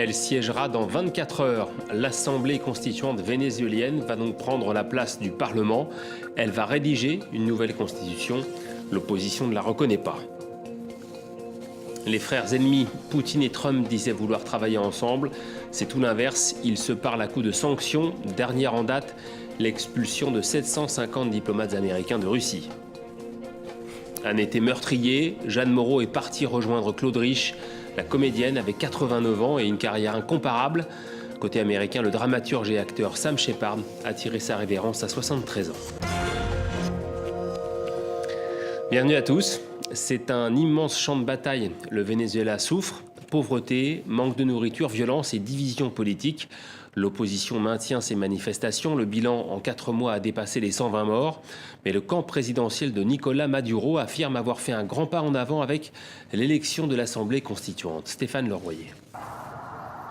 Elle siégera dans 24 heures. L'Assemblée constituante vénézuélienne va donc prendre la place du Parlement. Elle va rédiger une nouvelle constitution. L'opposition ne la reconnaît pas. Les frères ennemis, Poutine et Trump, disaient vouloir travailler ensemble. C'est tout l'inverse. Ils se parlent à coups de sanctions. Dernière en date, l'expulsion de 750 diplomates américains de Russie. Un été meurtrier, Jeanne Moreau est partie rejoindre Claude Rich. La comédienne avait 89 ans et une carrière incomparable. Côté américain, le dramaturge et acteur Sam Shepard a tiré sa révérence à 73 ans. Bienvenue à tous. C'est un immense champ de bataille. Le Venezuela souffre. Pauvreté, manque de nourriture, violence et division politique. L'opposition maintient ses manifestations. Le bilan en 4 mois a dépassé les 120 morts. Mais le camp présidentiel de Nicolás Maduro affirme avoir fait un grand pas en avant avec l'élection de l'Assemblée constituante. Stéphane Leroyer.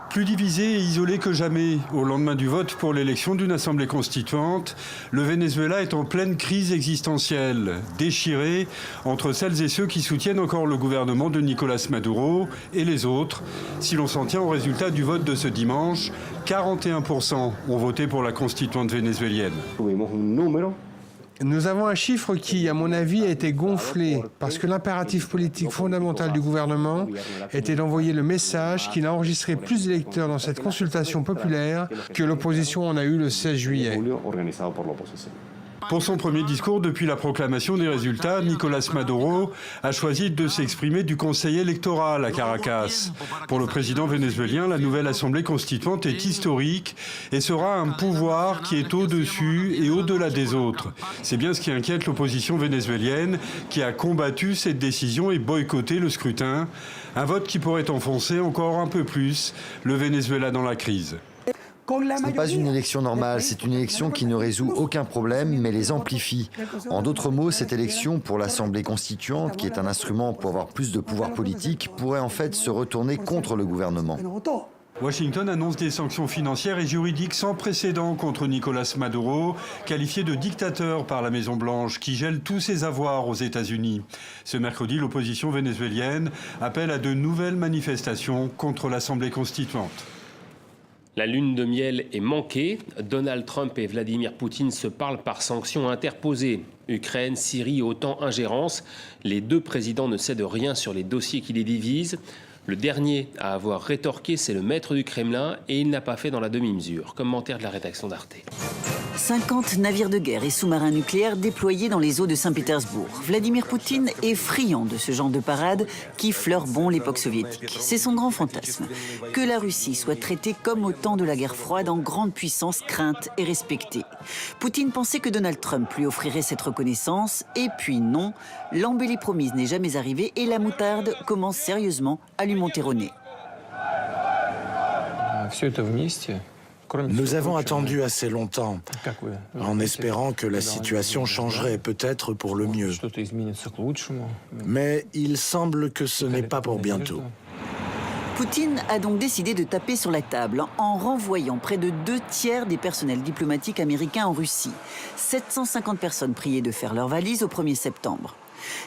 Plus divisé et isolé que jamais, au lendemain du vote pour l'élection d'une assemblée constituante, le Venezuela est en pleine crise existentielle, déchiré entre celles et ceux qui soutiennent encore le gouvernement de Nicolás Maduro et les autres. Si l'on s'en tient au résultat du vote de ce dimanche, 41% ont voté pour la constituante vénézuélienne. Nous avons un chiffre qui, à mon avis, a été gonflé parce que l'impératif politique fondamental du gouvernement était d'envoyer le message qu'il a enregistré plus d'électeurs dans cette consultation populaire que l'opposition en a eu le 16 juillet. Pour son premier discours depuis la proclamation des résultats, Nicolás Maduro a choisi de s'exprimer du conseil électoral à Caracas. Pour le président vénézuélien, la nouvelle assemblée constituante est historique et sera un pouvoir qui est au-dessus et au-delà des autres. C'est bien ce qui inquiète l'opposition vénézuélienne qui a combattu cette décision et boycotté le scrutin. Un vote qui pourrait enfoncer encore un peu plus le Venezuela dans la crise. Ce n'est pas une élection normale, c'est une élection qui ne résout aucun problème, mais les amplifie. En d'autres mots, cette élection pour l'Assemblée constituante, qui est un instrument pour avoir plus de pouvoir politique, pourrait en fait se retourner contre le gouvernement. Washington annonce des sanctions financières et juridiques sans précédent contre Nicolás Maduro, qualifié de dictateur par la Maison-Blanche, qui gèle tous ses avoirs aux États-Unis. Ce mercredi, l'opposition vénézuélienne appelle à de nouvelles manifestations contre l'Assemblée constituante. La lune de miel est manquée. Donald Trump et Vladimir Poutine se parlent par sanctions interposées. Ukraine, Syrie, OTAN, ingérence. Les deux présidents ne cèdent rien sur les dossiers qui les divisent. Le dernier à avoir rétorqué, c'est le maître du Kremlin et il n'a pas fait dans la demi-mesure. Commentaire de la rédaction d'Arte. 50 navires de guerre et sous-marins nucléaires déployés dans les eaux de Saint-Pétersbourg. Vladimir Poutine est friand de ce genre de parade qui fleure bon l'époque soviétique. C'est son grand fantasme. Que la Russie soit traitée comme au temps de la guerre froide, en grande puissance, crainte et respectée. Poutine pensait que Donald Trump lui offrirait cette reconnaissance, et puis non, l'embellie promise n'est jamais arrivée et la moutarde commence sérieusement à lui monter au nez. Nous avons attendu assez longtemps, en espérant que la situation changerait peut-être pour le mieux. Mais il semble que ce n'est pas pour bientôt. Poutine a donc décidé de taper sur la table en renvoyant près de 2/3 des personnels diplomatiques américains en Russie. 750 personnes priées de faire leurs valises au 1er septembre.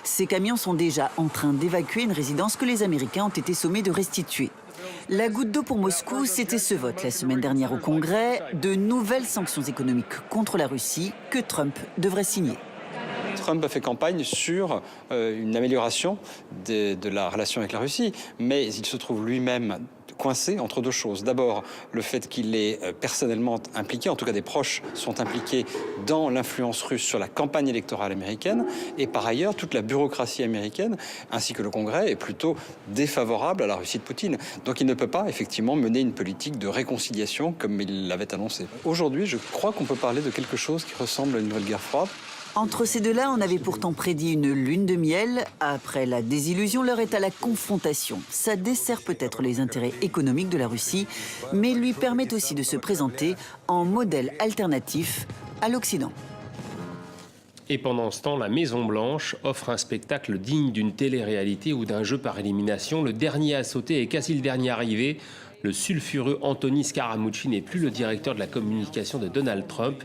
Ces camions sont déjà en train d'évacuer une résidence que les Américains ont été sommés de restituer. La goutte d'eau pour Moscou, c'était ce vote la semaine dernière au Congrès, de nouvelles sanctions économiques contre la Russie que Trump devrait signer. Trump a fait campagne sur une amélioration de la relation avec la Russie, mais il se trouve lui-même coincé entre deux choses. D'abord, le fait qu'il est personnellement impliqué, en tout cas des proches sont impliqués dans l'influence russe sur la campagne électorale américaine, et par ailleurs, toute la bureaucratie américaine, ainsi que le Congrès, est plutôt défavorable à la Russie de Poutine. Donc il ne peut pas, effectivement, mener une politique de réconciliation comme il l'avait annoncé. Aujourd'hui, je crois qu'on peut parler de quelque chose qui ressemble à une nouvelle guerre froide. Entre ces deux-là, on avait pourtant prédit une lune de miel. Après la désillusion, l'heure est à la confrontation. Ça dessert peut-être les intérêts économiques de la Russie, mais lui permet aussi de se présenter en modèle alternatif à l'Occident. Et pendant ce temps, la Maison-Blanche offre un spectacle digne d'une télé-réalité ou d'un jeu par élimination. Le dernier à sauter est quasi le dernier arrivé. Le sulfureux Anthony Scaramucci n'est plus le directeur de la communication de Donald Trump.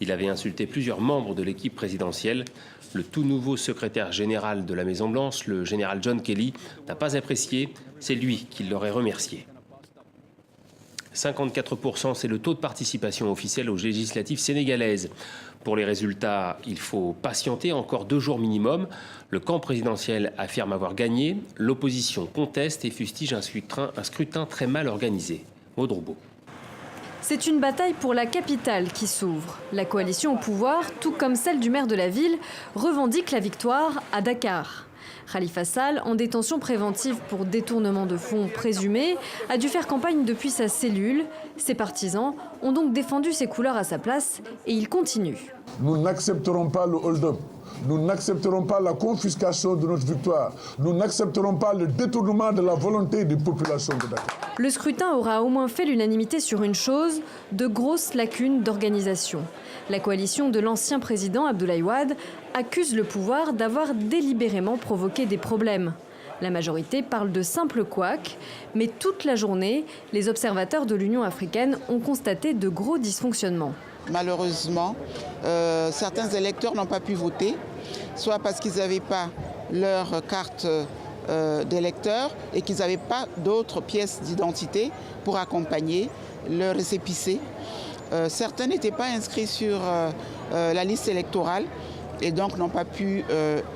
Il avait insulté plusieurs membres de l'équipe présidentielle. Le tout nouveau secrétaire général de la Maison-Blanche, le général John Kelly, n'a pas apprécié. C'est lui qui l'aurait remercié. 54%, c'est le taux de participation officielle aux législatives sénégalaises. Pour les résultats, il faut patienter encore 2 jours minimum. Le camp présidentiel affirme avoir gagné. L'opposition conteste et fustige un scrutin très mal organisé. Maud Roubaud. C'est une bataille pour la capitale qui s'ouvre. La coalition au pouvoir, tout comme celle du maire de la ville, revendique la victoire à Dakar. Khalifa Sall, en détention préventive pour détournement de fonds présumé, a dû faire campagne depuis sa cellule. Ses partisans ont donc défendu ses couleurs à sa place et il continue. Nous n'accepterons pas le hold-up. Nous n'accepterons pas la confiscation de notre victoire. Nous n'accepterons pas le détournement de la volonté des populations de Dakar. Le scrutin aura au moins fait l'unanimité sur une chose, de grosses lacunes d'organisation. La coalition de l'ancien président Abdoulaye Wade accuse le pouvoir d'avoir délibérément provoqué des problèmes. La majorité parle de simples couacs, mais toute la journée, les observateurs de l'Union africaine ont constaté de gros dysfonctionnements. Malheureusement, certains électeurs n'ont pas pu voter, soit parce qu'ils n'avaient pas leur carte d'électeur et qu'ils n'avaient pas d'autres pièces d'identité pour accompagner leur récépissé. Certains n'étaient pas inscrits sur la liste électorale et donc n'ont pas pu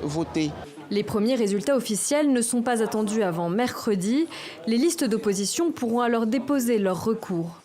voter. Les premiers résultats officiels ne sont pas attendus avant mercredi. Les listes d'opposition pourront alors déposer leur recours.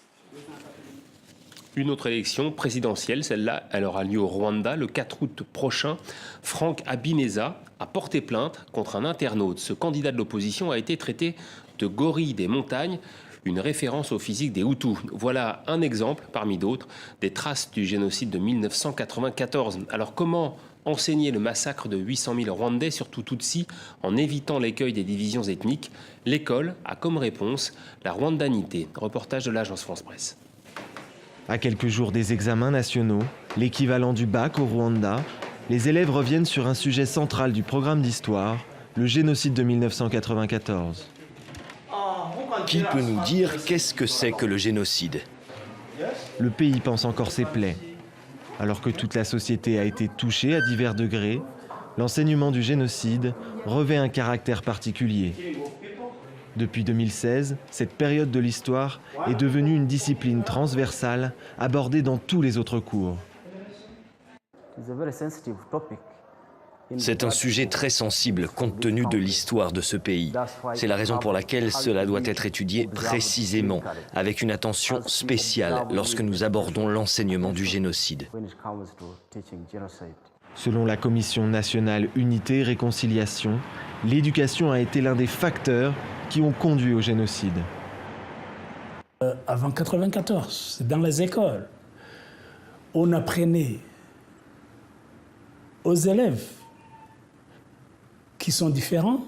Une autre élection présidentielle, celle-là, elle aura lieu au Rwanda le 4 août prochain. Franck Habineza a porté plainte contre un internaute. Ce candidat de l'opposition a été traité de gorille des montagnes, une référence au physique des Hutus. Voilà un exemple, parmi d'autres, des traces du génocide de 1994. Alors comment enseigner le massacre de 800 000 Rwandais, surtout Tutsis, en évitant l'écueil des divisions ethniques? L'école a comme réponse la rwandanité. Reportage de l'agence France-Presse. À quelques jours des examens nationaux, l'équivalent du bac au Rwanda, les élèves reviennent sur un sujet central du programme d'histoire, le génocide de 1994. Qui peut nous dire qu'est-ce que c'est que le génocide? Le pays pense encore ses plaies. Alors que toute la société a été touchée à divers degrés, l'enseignement du génocide revêt un caractère particulier. Depuis 2016, cette période de l'histoire est devenue une discipline transversale abordée dans tous les autres cours. C'est un sujet très sensible compte tenu de l'histoire de ce pays. C'est la raison pour laquelle cela doit être étudié précisément, avec une attention spéciale lorsque nous abordons l'enseignement du génocide. Selon la Commission nationale Unité et Réconciliation, l'éducation a été l'un des facteurs qui ont conduit au génocide. Avant 1994, dans les écoles, on apprenait aux élèves qui sont différents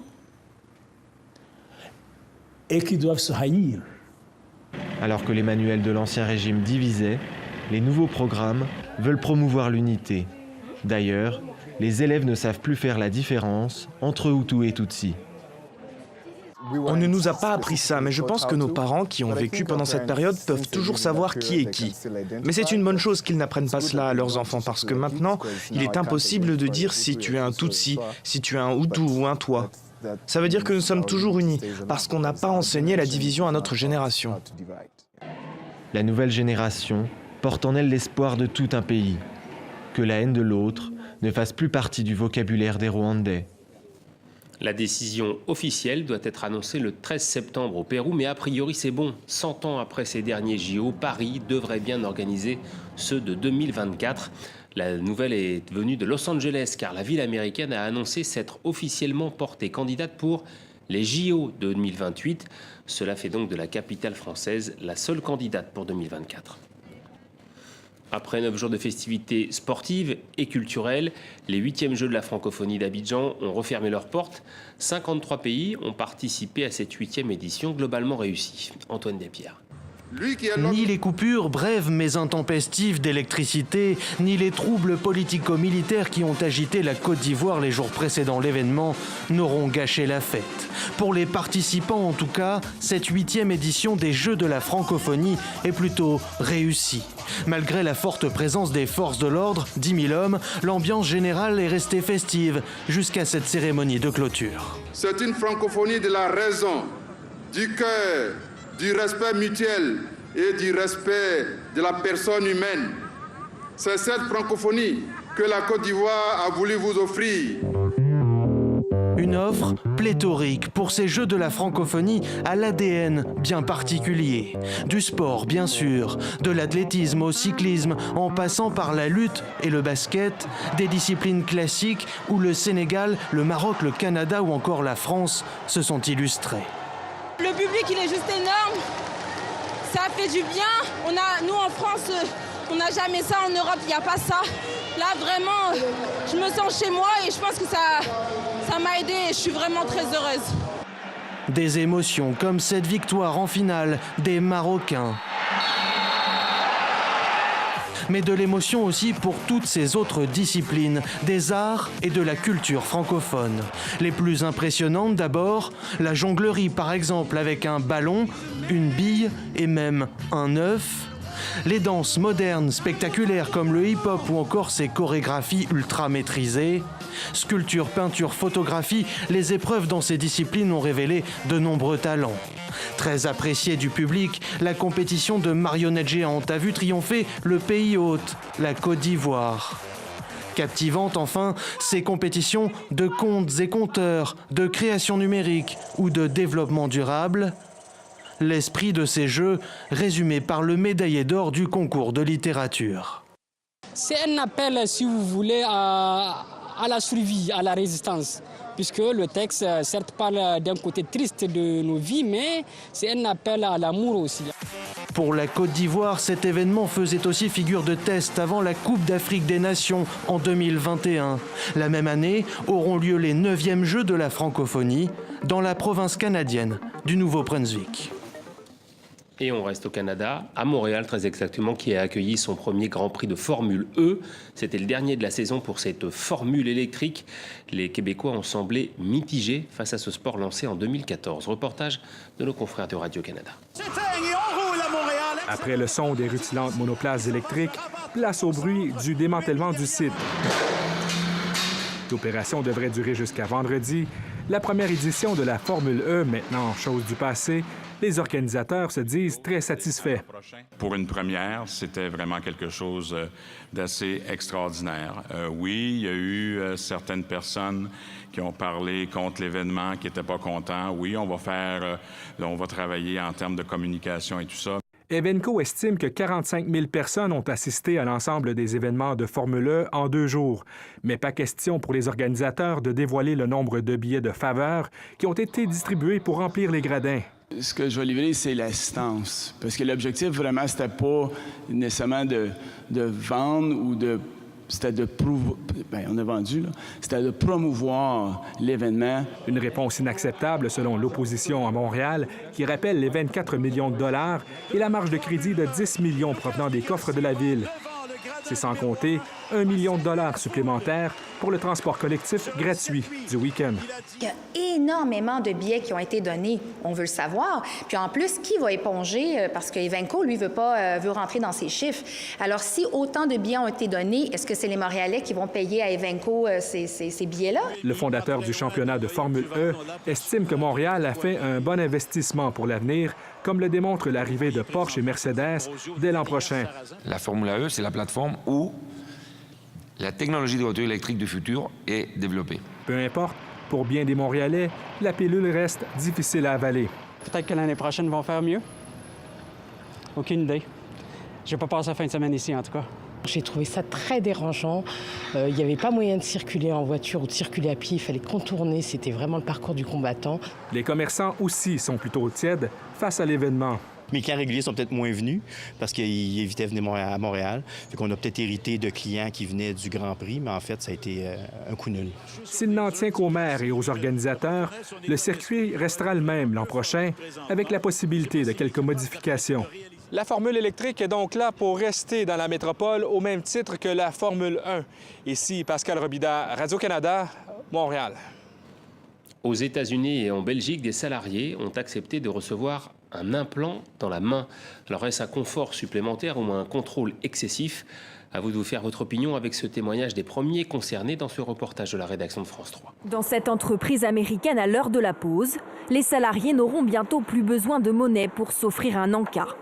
et qui doivent se haïr. Alors que les manuels de l'Ancien Régime divisaient, les nouveaux programmes veulent promouvoir l'unité. D'ailleurs, les élèves ne savent plus faire la différence entre Hutus et Tutsis. On ne nous a pas appris ça, mais je pense que nos parents qui ont vécu pendant cette période peuvent toujours savoir qui est qui. Mais c'est une bonne chose qu'ils n'apprennent pas cela à leurs enfants, parce que maintenant, il est impossible de dire si tu es un Tutsi, si tu es un Hutu ou un Twa. Ça veut dire que nous sommes toujours unis, parce qu'on n'a pas enseigné la division à notre génération. La nouvelle génération porte en elle l'espoir de tout un pays. Que la haine de l'autre ne fasse plus partie du vocabulaire des Rwandais. La décision officielle doit être annoncée le 13 septembre au Pérou, mais a priori c'est bon. 100 ans après ces derniers JO, Paris devrait bien organiser ceux de 2024. La nouvelle est venue de Los Angeles, car la ville américaine a annoncé s'être officiellement portée candidate pour les JO de 2028. Cela fait donc de la capitale française la seule candidate pour 2024. Après 9 jours de festivités sportives et culturelles, les 8e Jeux de la francophonie d'Abidjan ont refermé leurs portes. 53 pays ont participé à cette 8e édition globalement réussie. Antoine Despierres. Ni les coupures brèves mais intempestives d'électricité, ni les troubles politico-militaires qui ont agité la Côte d'Ivoire les jours précédant l'événement n'auront gâché la fête. Pour les participants en tout cas, cette 8e édition des Jeux de la francophonie est plutôt réussie. Malgré la forte présence des forces de l'ordre, 10 000 hommes, l'ambiance générale est restée festive jusqu'à cette cérémonie de clôture. C'est une francophonie de la raison, du cœur, du respect mutuel et du respect de la personne humaine. C'est cette francophonie que la Côte d'Ivoire a voulu vous offrir. Une offre pléthorique pour ces Jeux de la francophonie à l'ADN bien particulier. Du sport, bien sûr, de l'athlétisme au cyclisme, en passant par la lutte et le basket, des disciplines classiques où le Sénégal, le Maroc, le Canada ou encore la France se sont illustrés. Le public, il est juste énorme. Ça fait du bien. Nous, en France, on n'a jamais ça. En Europe, il n'y a pas ça. Là, vraiment, je me sens chez moi et je pense que ça m'a aidée et je suis vraiment très heureuse. Des émotions comme cette victoire en finale des Marocains. Mais de l'émotion aussi pour toutes ces autres disciplines, des arts et de la culture francophone. Les plus impressionnantes d'abord, la jonglerie par exemple avec un ballon, une bille et même un œuf. Les danses modernes, spectaculaires comme le hip-hop ou encore ses chorégraphies ultra maîtrisées. Sculpture, peinture, photographie, les épreuves dans ces disciplines ont révélé de nombreux talents. Très appréciée du public, la compétition de marionnettes géantes a vu triompher le pays hôte, la Côte d'Ivoire. Captivante enfin, ces compétitions de contes et conteurs, de création numérique ou de développement durable. L'esprit de ces jeux, résumé par le médaillé d'or du concours de littérature. C'est un appel, si vous voulez, à la survie, à la résistance, puisque le texte, certes, parle d'un côté triste de nos vies, mais c'est un appel à l'amour aussi. Pour la Côte d'Ivoire, cet événement faisait aussi figure de test avant la Coupe d'Afrique des Nations en 2021. La même année auront lieu les 9e Jeux de la francophonie dans la province canadienne du Nouveau-Brunswick. Et on reste au Canada, à Montréal très exactement, qui a accueilli son premier Grand Prix de Formule E. C'était le dernier de la saison pour cette formule électrique. Les Québécois ont semblé mitigés face à ce sport lancé en 2014. Reportage de nos confrères de Radio-Canada. Après le son des rutilantes monoplaces électriques, place au bruit du démantèlement du site. L'opération devrait durer jusqu'à vendredi. La première édition de la Formule E, maintenant chose du passé, les organisateurs se disent très satisfaits. Pour une première, c'était vraiment quelque chose d'assez extraordinaire. Oui, il y a eu certaines personnes qui ont parlé contre l'événement, qui n'étaient pas contents. Oui, on va travailler en termes de communication et tout ça. Evenco estime que 45 000 personnes ont assisté à l'ensemble des événements de Formule E en 2 jours. Mais pas question pour les organisateurs de dévoiler le nombre de billets de faveur qui ont été distribués pour remplir les gradins. Ce que je vais livrer, c'est l'assistance. Parce que l'objectif, vraiment, c'était pas nécessairement de vendre ou de... C'était de on a vendu, là. C'était de promouvoir l'événement. Une réponse inacceptable selon l'opposition à Montréal, qui rappelle les 24 millions de dollars et la marge de crédit de 10 millions provenant des coffres de la ville. C'est sans compter 1 million de dollars supplémentaires pour le transport collectif gratuit du week-end. Il y a énormément de billets qui ont été donnés, on veut le savoir. Puis en plus, qui va éponger? Parce que Evenco, lui, veut rentrer dans ses chiffres. Alors, si autant de billets ont été donnés, est-ce que c'est les Montréalais qui vont payer à Evenco ces billets-là? Le fondateur du championnat de Formule E estime que Montréal a fait un bon investissement pour l'avenir, comme le démontre l'arrivée de Porsche et Mercedes dès l'an prochain. La Formule E, c'est la plateforme où la technologie de voiture électrique du futur est développée. Peu importe, pour bien des Montréalais, la pilule reste difficile à avaler. Peut-être que l'année prochaine, ils vont faire mieux. Aucune idée. Je vais pas passer la fin de semaine ici, en tout cas. J'ai trouvé ça très dérangeant. Il n'y avait pas moyen de circuler en voiture ou de circuler à pied. Il fallait contourner. C'était vraiment le parcours du combattant. Les commerçants aussi sont plutôt tièdes face à l'événement. Mes clients réguliers sont peut-être moins venus parce qu'ils évitaient de venir à Montréal. Fait qu'on a peut-être hérité de clients qui venaient du Grand Prix, mais en fait, ça a été un coup nul. S'il n'en tient qu'aux maires et aux organisateurs, le circuit restera le même l'an prochain, avec la possibilité de quelques modifications. La formule électrique est donc là pour rester dans la métropole au même titre que la Formule 1. Ici, Pascal Robida, Radio-Canada, Montréal. Aux États-Unis et en Belgique, des salariés ont accepté de recevoir un implant dans la main. Alors est-ce un confort supplémentaire ou un contrôle excessif? À vous de vous faire votre opinion avec ce témoignage des premiers concernés dans ce reportage de la rédaction de France 3. Dans cette entreprise américaine, à l'heure de la pause, les salariés n'auront bientôt plus besoin de monnaie pour s'offrir un encas.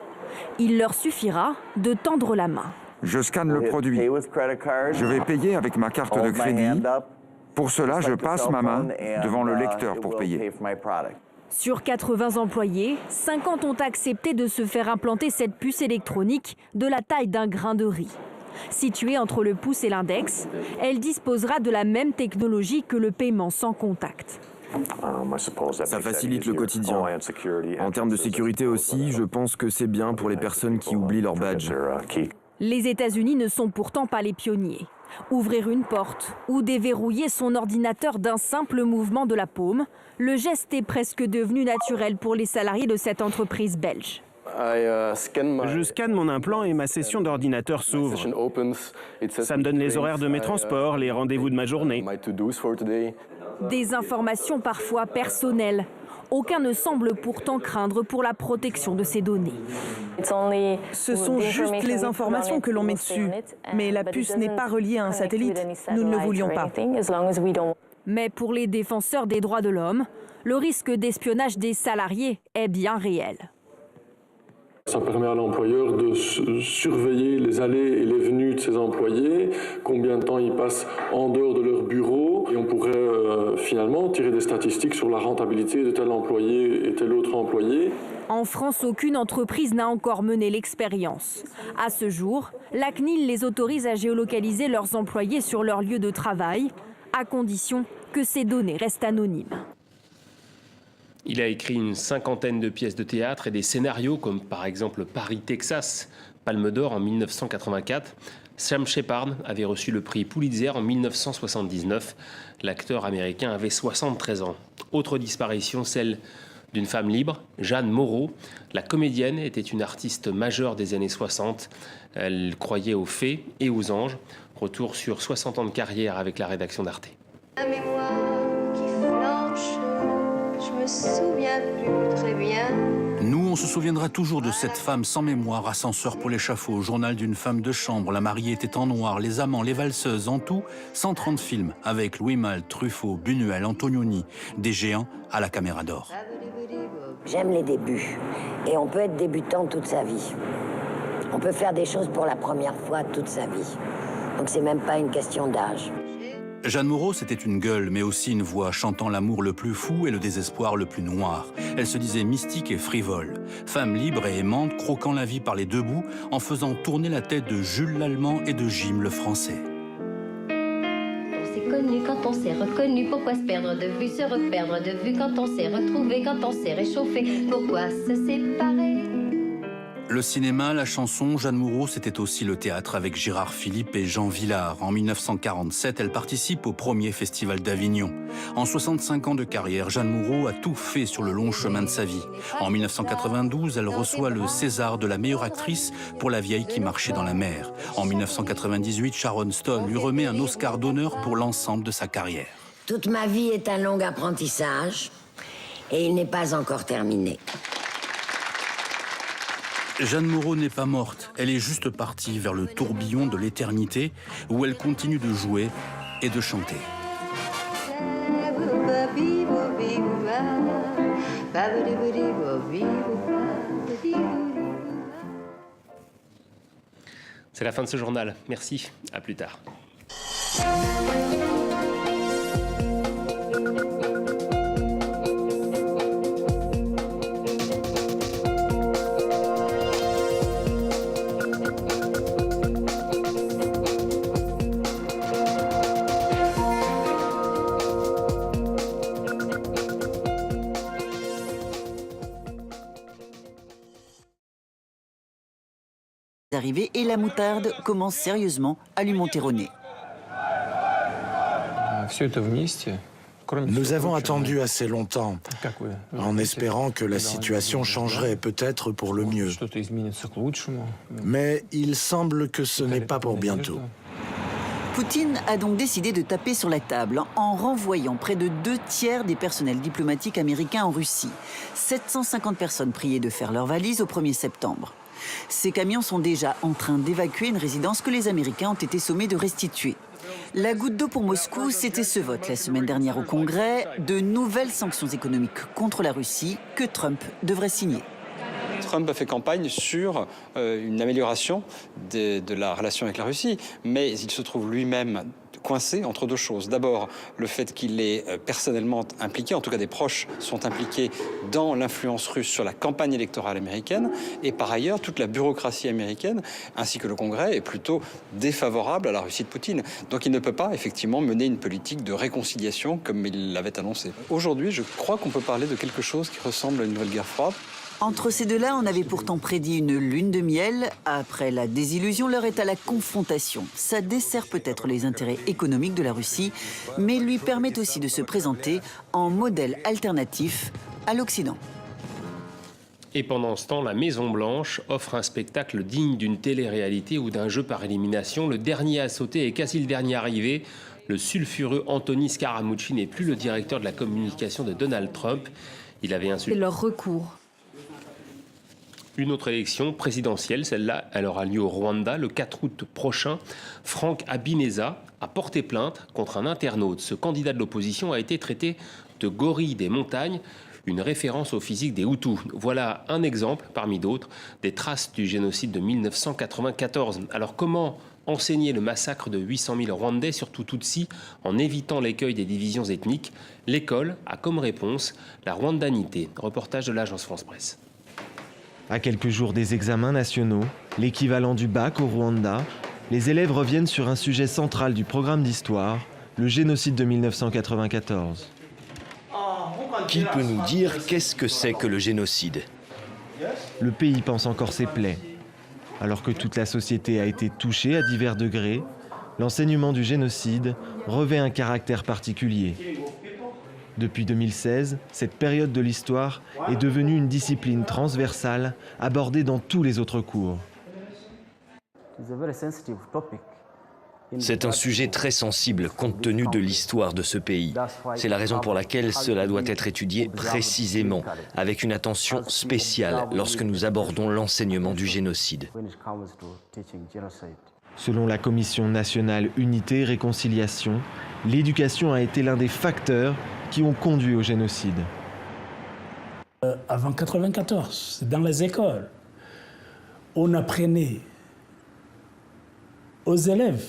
Il leur suffira de tendre la main. Je scanne le produit. Je vais payer avec ma carte de crédit. Pour cela, je passe ma main devant le lecteur pour payer. Sur 80 employés, 50 ont accepté de se faire implanter cette puce électronique de la taille d'un grain de riz. Située entre le pouce et l'index, elle disposera de la même technologie que le paiement sans contact. Ça facilite le quotidien. En termes de sécurité aussi, je pense que c'est bien pour les personnes qui oublient leur badge. Les États-Unis ne sont pourtant pas les pionniers. Ouvrir une porte ou déverrouiller son ordinateur d'un simple mouvement de la paume, le geste est presque devenu naturel pour les salariés de cette entreprise belge. Je scanne mon implant et ma session d'ordinateur s'ouvre. Ça me donne les horaires de mes transports, les rendez-vous de ma journée. Des informations parfois personnelles. Aucun ne semble pourtant craindre pour la protection de ces données. Ce sont juste les informations que l'on met dessus. Mais la puce n'est pas reliée à un satellite. Nous ne le voulions pas. Mais pour les défenseurs des droits de l'homme, le risque d'espionnage des salariés est bien réel. Ça permet à l'employeur de surveiller les allées et les venues de ses employés, combien de temps ils passent en dehors de leur bureau. Et on pourrait finalement tirer des statistiques sur la rentabilité de tel employé et tel autre employé. En France, aucune entreprise n'a encore mené l'expérience. À ce jour, la CNIL les autorise à géolocaliser leurs employés sur leur lieu de travail, à condition que ces données restent anonymes. Il a écrit une 50aine de pièces de théâtre et des scénarios comme par exemple Paris, Texas, Palme d'Or en 1984. Sam Shepard avait reçu le prix Pulitzer en 1979. L'acteur américain avait 73 ans. Autre disparition, celle d'une femme libre, Jeanne Moreau. La comédienne était une artiste majeure des années 60. Elle croyait aux fées et aux anges. Retour sur 60 ans de carrière avec la rédaction d'Arte. La mémoire qui flanche, je me souviens plus très bien. Nous, on se souviendra toujours de cette femme sans mémoire, ascenseur pour l'échafaud, journal d'une femme de chambre, la mariée était en noir, les amants, les valseuses, en tout, 130 films avec Louis Malle, Truffaut, Buñuel, Antonioni, des géants à la caméra d'or. J'aime les débuts et on peut être débutant toute sa vie. On peut faire des choses pour la première fois toute sa vie. Donc c'est même pas une question d'âge. Jeanne Moreau, c'était une gueule, mais aussi une voix chantant l'amour le plus fou et le désespoir le plus noir. Elle se disait mystique et frivole. Femme libre et aimante, croquant la vie par les deux bouts, en faisant tourner la tête de Jules l'Allemand et de Jim le Français. On s'est connu quand on s'est reconnu, pourquoi se perdre de vue, se reperdre de vue quand on s'est retrouvé, quand on s'est réchauffé, pourquoi se séparer? Le cinéma, la chanson, Jeanne Moreau, c'était aussi le théâtre avec Gérard Philippe et Jean Vilar. En 1947, elle participe au premier festival d'Avignon. En 65 ans de carrière, Jeanne Moreau a tout fait sur le long chemin de sa vie. En 1992, elle reçoit le César de la meilleure actrice pour La vieille qui marchait dans la mer. En 1998, Sharon Stone lui remet un Oscar d'honneur pour l'ensemble de sa carrière. Toute ma vie est un long apprentissage et il n'est pas encore terminé. Jeanne Moreau n'est pas morte, elle est juste partie vers le tourbillon de l'éternité où elle continue de jouer et de chanter. C'est la fin de ce journal. Merci, à plus tard. Arrivé et la moutarde commence sérieusement à lui monter au nez. Nous avons attendu assez longtemps, en espérant que la situation changerait peut-être pour le mieux. Mais il semble que ce n'est pas pour bientôt. Poutine a donc décidé de taper sur la table en renvoyant près de 2/3 des personnels diplomatiques américains en Russie. 750 personnes priées de faire leurs valises au 1er septembre. Ces camions sont déjà en train d'évacuer une résidence que les Américains ont été sommés de restituer. La goutte d'eau pour Moscou, c'était ce vote la semaine dernière au Congrès de nouvelles sanctions économiques contre la Russie que Trump devrait signer. Trump a fait campagne sur une amélioration de la relation avec la Russie, mais il se trouve lui-même coincé entre deux choses. D'abord, le fait qu'il est personnellement impliqué, en tout cas des proches sont impliqués dans l'influence russe sur la campagne électorale américaine, et par ailleurs, toute la bureaucratie américaine, ainsi que le Congrès, est plutôt défavorable à la Russie de Poutine. Donc il ne peut pas, effectivement, mener une politique de réconciliation comme il l'avait annoncé. Aujourd'hui, je crois qu'on peut parler de quelque chose qui ressemble à une nouvelle guerre froide. Entre ces deux-là, on avait pourtant prédit une lune de miel. Après la désillusion, l'heure est à la confrontation. Ça dessert peut-être les intérêts économiques de la Russie, mais lui permet aussi de se présenter en modèle alternatif à l'Occident. Et pendant ce temps, la Maison-Blanche offre un spectacle digne d'une télé-réalité ou d'un jeu par élimination. Le dernier à sauter est quasi le dernier arrivé. Le sulfureux Anthony Scaramucci n'est plus le directeur de la communication de Donald Trump. Il avait insulté leur recours. Une autre élection présidentielle, celle-là, elle aura lieu au Rwanda le 4 août prochain. Franck Habineza a porté plainte contre un internaute. Ce candidat de l'opposition a été traité de gorille des montagnes, une référence au physique des Hutus. Voilà un exemple, parmi d'autres, des traces du génocide de 1994. Alors comment enseigner le massacre de 800 000 Rwandais, surtout Tutsis, en évitant l'écueil des divisions ethniques? L'école a comme réponse la rwandanité. Reportage de l'agence France-Presse. À quelques jours des examens nationaux, l'équivalent du bac au Rwanda, les élèves reviennent sur un sujet central du programme d'histoire, le génocide de 1994. Qui peut nous dire qu'est-ce que c'est que le génocide? Le pays pense encore ses plaies. Alors que toute la société a été touchée à divers degrés, l'enseignement du génocide revêt un caractère particulier. Depuis 2016, cette période de l'histoire est devenue une discipline transversale abordée dans tous les autres cours. C'est un sujet très sensible compte tenu de l'histoire de ce pays. C'est la raison pour laquelle cela doit être étudié précisément, avec une attention spéciale lorsque nous abordons l'enseignement du génocide. Selon la Commission nationale Unité et Réconciliation, l'éducation a été l'un des facteurs qui ont conduit au génocide. Avant 1994, dans les écoles, on apprenait aux élèves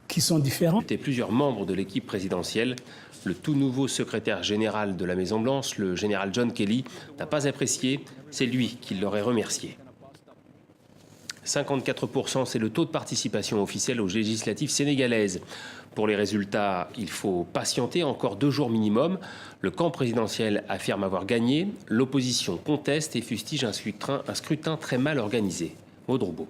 qui sont différents. Plusieurs membres de l'équipe présidentielle. Le tout nouveau secrétaire général de la Maison-Blanche, le général John Kelly, n'a pas apprécié. C'est lui qui l'aurait remercié. 54%, c'est le taux de participation officielle aux législatives sénégalaises. Pour les résultats, il faut patienter encore 2 jours minimum. Le camp présidentiel affirme avoir gagné. L'opposition conteste et fustige un scrutin très mal organisé. Maud Roubaud.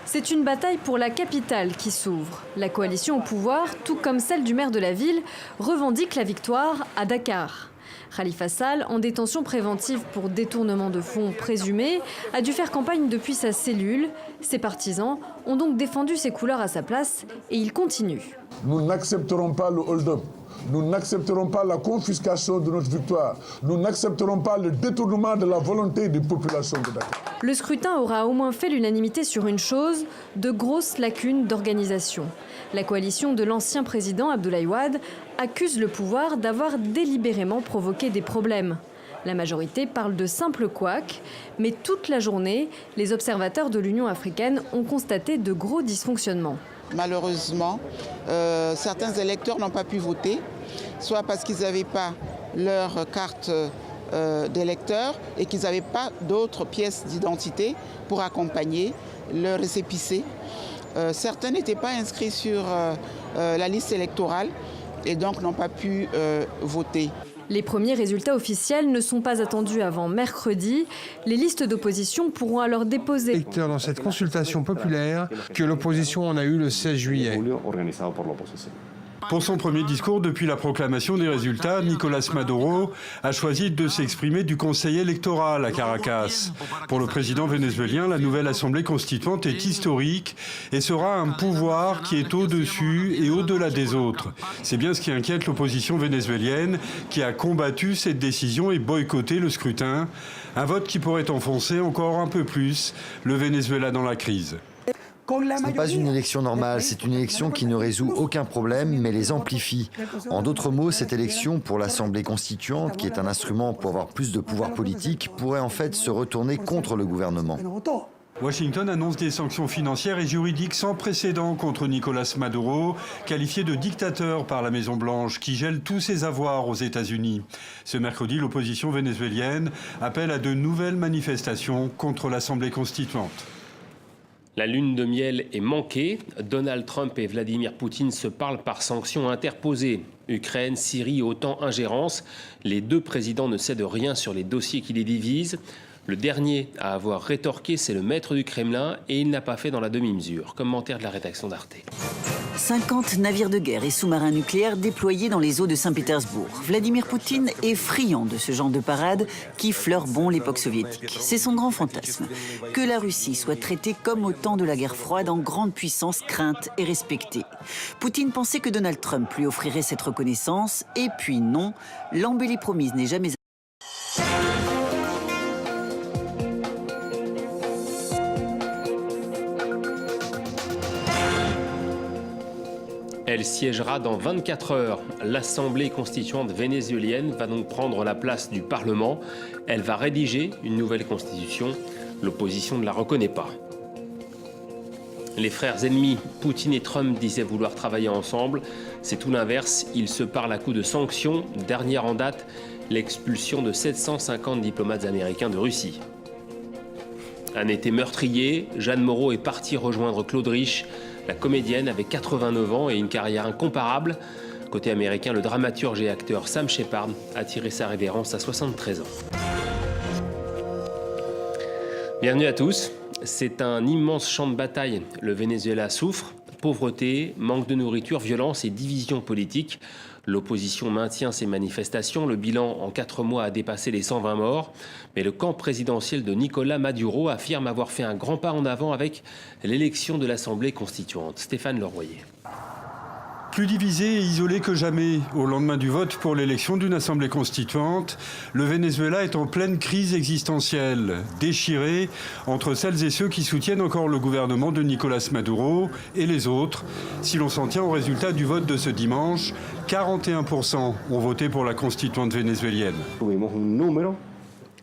C'est une bataille pour la capitale qui s'ouvre. La coalition au pouvoir, tout comme celle du maire de la ville, revendique la victoire à Dakar. Khalifa Sall, en détention préventive pour détournement de fonds présumé, a dû faire campagne depuis sa cellule. Ses partisans ont donc défendu ses couleurs à sa place et il continue. Nous n'accepterons pas le hold-up. Nous n'accepterons pas la confiscation de notre victoire. Nous n'accepterons pas le détournement de la volonté des populations de Dakar. Le scrutin aura au moins fait l'unanimité sur une chose, de grosses lacunes d'organisation. La coalition de l'ancien président Abdoulaye Wade accuse le pouvoir d'avoir délibérément provoqué des problèmes. La majorité parle de simples couacs, mais toute la journée, les observateurs de l'Union africaine ont constaté de gros dysfonctionnements. Malheureusement, certains électeurs n'ont pas pu voter, soit parce qu'ils n'avaient pas leur carte d'électeur et qu'ils n'avaient pas d'autres pièces d'identité pour accompagner leur récépissé. Certains n'étaient pas inscrits sur la liste électorale et donc n'ont pas pu voter. Les premiers résultats officiels ne sont pas attendus avant mercredi. Les listes d'opposition pourront alors déposer électeurs dans cette consultation populaire que l'opposition en a eu le 16 juillet. Pour son premier discours depuis la proclamation des résultats, Nicolas Maduro a choisi de s'exprimer du Conseil électoral à Caracas. Pour le président vénézuélien, la nouvelle Assemblée constituante est historique et sera un pouvoir qui est au-dessus et au-delà des autres. C'est bien ce qui inquiète l'opposition vénézuélienne qui a combattu cette décision et boycotté le scrutin. Un vote qui pourrait enfoncer encore un peu plus le Venezuela dans la crise. Ce n'est pas une élection normale, c'est une élection qui ne résout aucun problème, mais les amplifie. En d'autres mots, cette élection pour l'Assemblée constituante, qui est un instrument pour avoir plus de pouvoir politique, pourrait en fait se retourner contre le gouvernement. Washington annonce des sanctions financières et juridiques sans précédent contre Nicolás Maduro, qualifié de dictateur par la Maison-Blanche, qui gèle tous ses avoirs aux États-Unis. Ce mercredi, l'opposition vénézuélienne appelle à de nouvelles manifestations contre l'Assemblée constituante. La lune de miel est manquée. Donald Trump et Vladimir Poutine se parlent par sanctions interposées. Ukraine, Syrie, OTAN, ingérence. Les deux présidents ne cèdent rien sur les dossiers qui les divisent. Le dernier à avoir rétorqué, c'est le maître du Kremlin, et il n'a pas fait dans la demi-mesure. Commentaire de la rédaction d'Arte. 50 navires de guerre et sous-marins nucléaires déployés dans les eaux de Saint-Pétersbourg. Vladimir Poutine est friand de ce genre de parade qui fleure bon l'époque soviétique. C'est son grand fantasme. Que la Russie soit traitée comme au temps de la guerre froide, en grande puissance, crainte et respectée. Poutine pensait que Donald Trump lui offrirait cette reconnaissance, et puis non, l'embellie promise n'est jamais... Elle siégera dans 24 heures. L'Assemblée constituante vénézuélienne va donc prendre la place du Parlement. Elle va rédiger une nouvelle constitution. L'opposition ne la reconnaît pas. Les frères ennemis, Poutine et Trump, disaient vouloir travailler ensemble. C'est tout l'inverse. Ils se parlent à coups de sanctions. Dernière en date, l'expulsion de 750 diplomates américains de Russie. Un été meurtrier, Jeanne Moreau est partie rejoindre Claude Rich. La comédienne avait 89 ans et une carrière incomparable. Côté américain, le dramaturge et acteur Sam Shepard a tiré sa révérence à 73 ans. Bienvenue à tous. C'est un immense champ de bataille. Le Venezuela souffre. Pauvreté, manque de nourriture, violence et division politique. L'opposition maintient ses manifestations. Le bilan en 4 mois a dépassé les 120 morts. Mais le camp présidentiel de Nicolás Maduro affirme avoir fait un grand pas en avant avec l'élection de l'Assemblée constituante. Stéphane Leroyer. Plus divisé et isolé que jamais, au lendemain du vote pour l'élection d'une assemblée constituante, le Venezuela est en pleine crise existentielle, déchiré entre celles et ceux qui soutiennent encore le gouvernement de Nicolás Maduro et les autres. Si l'on s'en tient au résultat du vote de ce dimanche, 41% ont voté pour la constituante vénézuélienne.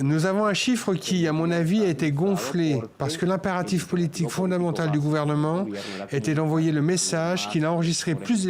Nous avons un chiffre qui, à mon avis, a été gonflé parce que l'impératif politique fondamental du gouvernement était d'envoyer le message qu'il a enregistré plus